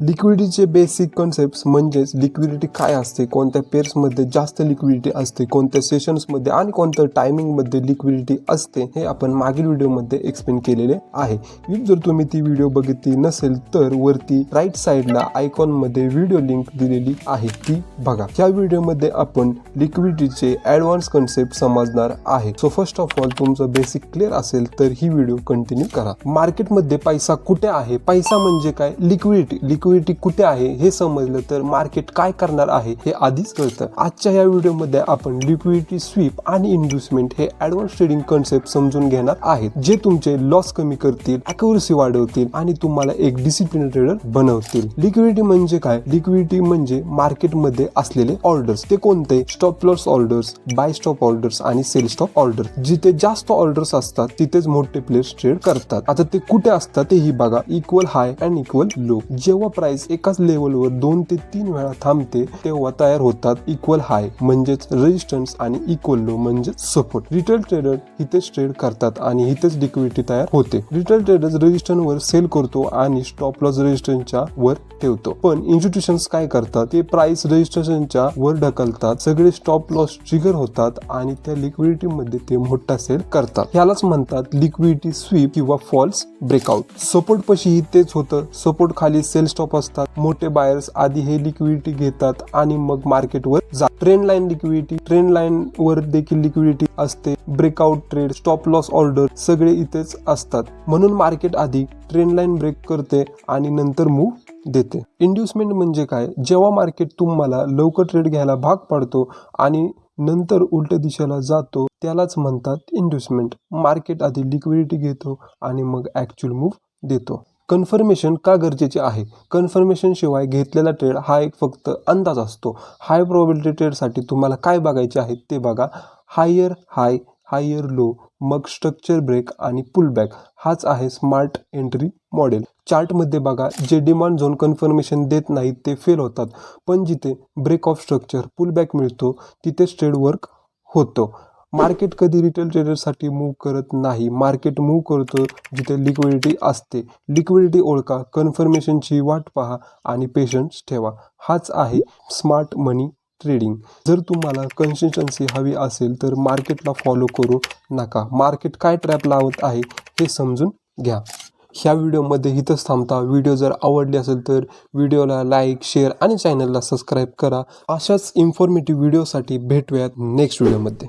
लिक्विडिटीचे basic concepts म्हणजेच liquidity काय असते, कोणत्या पेअर्समध्ये जास्त लिक्विडिटी असते, कोणत्या सेशन्समध्ये आणि कोणत्या टायमिंगमध्ये लिक्विडिटी असते हे आपण मागील व्हिडिओमध्ये एक्सप्लेन केलेले आहे. जर तुम्ही ती व्हिडिओ बघितली नसेल तर वरती राईट साईडला आयकॉनमध्ये व्हिडिओ लिंक दिलेली आहे, ती बघा. या व्हिडिओमध्ये आपण लिक्विडिटीचे ॲडव्हान्स कॉन्सेप्ट समजणार आहे. सो फर्स्ट ऑफ ऑल तुमचं बेसिक क्लिअर असेल तर ही व्हिडिओ कंटिन्यू करा. मार्केटमध्ये पैसा कुठे आहे, पैसा म्हणजे काय, लिक्विडिटी कुठे आहे हे समजलं तर मार्केट काय करणार आहे हे आधीच कळतं. आजच्या या व्हिडिओमध्ये आपण लिक्विडिटी स्वीप आणि इन्व्हेस्टमेंट हे ॲडव्हान्स ट्रेडिंग कॉन्सेप्ट समजून घेणार आहेत, जे तुमचे लॉस कमी करतील, ॲक्युरसी वाढवतील आणि तुम्हाला एक डिसिप्लिन ट्रेडर बनवतील. लिक्विडिटी म्हणजे काय, लिक्विडिटी म्हणजे मार्केटमध्ये असलेले ऑर्डर्स. ते कोणते, stop loss orders, buy stop orders आणि सेल स्टॉप ऑर्डर. जिथे जास्त ऑर्डर्स असतात तिथेच मोठे प्लेयर्स ट्रेड करतात. आता ते कुठे असतात तेही बघा. Equal high and equal low. जेव्हा प्राइस एकाच लेवलवर 2 ते 3 वेळा थांबते तेव्हा तयार होतात इक्वल हाय म्हणजेच रेजिस्टन्स आणि इक्वल लो म्हणजेच सपोर्ट. रिटेल ट्रेडर इथेच ट्रेड करतात आणि इथेच लिक्विडिटी तयार होते. रिटेल ट्रेडर रेजिस्टन्स वर सेल करतो आणि स्टॉप लॉस रेजिस्टन्सच्या वर ठेवतो. पण इन्स्टिट्यूशन्स काय करतात, ते प्राइस रेजिस्ट्रेशनच्या वर ढकलतात, सगळे स्टॉप लॉस ट्रिगर होतात आणि त्या लिक्विडिटी मध्ये ते मोठा सेल करतात. यालाच म्हणतात लिक्विडिटी स्वीप किंवा फॉल्स ब्रेकआउट. सपोर्ट पशी तेच होतं. सपोर्ट खाली सेल स्टॉप असतात. मोठे बायर्स आधी हे लिक्विडिटी घेतात आणि मग मार्केटवर जातात. Trend line liquidity, trend line वर देखील लिक्विडिटी असते. Breakout trade, stop loss order सगळे इथेच असतात. म्हणून मार्केट आधी ट्रेंड लाईन ब्रेक करते आणि नंतर मूव्ह देते. इंड्युसमेंट म्हणजे काय, जेव्हा मार्केट तुम्हाला लवकर ट्रेड घ्यायला भाग पाडतो आणि नंतर उलट दिशेला जातो त्यालाच म्हणतात इंड्युसमेंट. मार्केट आधी लिक्विडिटी घेतो आणि मग ऍक्च्युअल मूव्ह देतो. कन्फर्मेशन का गरजेचे आहे, कन्फर्मेशन शिवाय घेतलेला ट्रेड हा एक फक्त अंदाज असतो. हाय प्रोबॅबिलिटी ट्रेडसाठी तुम्हाला काय बघायचे आहे ते बघा. हायर हाय, हायर लो, मग स्ट्रक्चर ब्रेक आणि पुलबॅक. हाच आहे स्मार्ट एंट्री मॉडेल. चार्टमध्ये बघा, जे डिमांड झोन कन्फर्मेशन देत नाहीत ते फेल होतात, पण जिथे ब्रेक ऑफ स्ट्रक्चर, पुलबॅक मिळतो तिथेच ट्रेड वर्क होतो. मार्केट कधी रिटेल ट्रेडरसाठी मूव्ह करत नाही. मार्केट मूव्ह करतो जिथे लिक्विडिटी असते. लिक्विडिटी ओळखा, कन्फर्मेशनची वाट पहा आणि पेशन्स ठेवा. हाच आहे स्मार्ट मनी ट्रेडिंग. जर तुम्हाला कन्सिस्टन्सी हवी असेल तर मार्केटला फॉलो करू नका. मार्केट काय ट्रॅप लावत आहे हे समजून घ्या. ह्या व्हिडिओमध्ये इथंच थांबता. व्हिडिओ जर आवडली असेल तर व्हिडिओला लाईक, शेअर आणि चॅनलला सबस्क्राईब करा. अशाच इन्फॉर्मेटिव्ह व्हिडिओसाठी भेटूयात नेक्स्ट व्हिडिओमध्ये.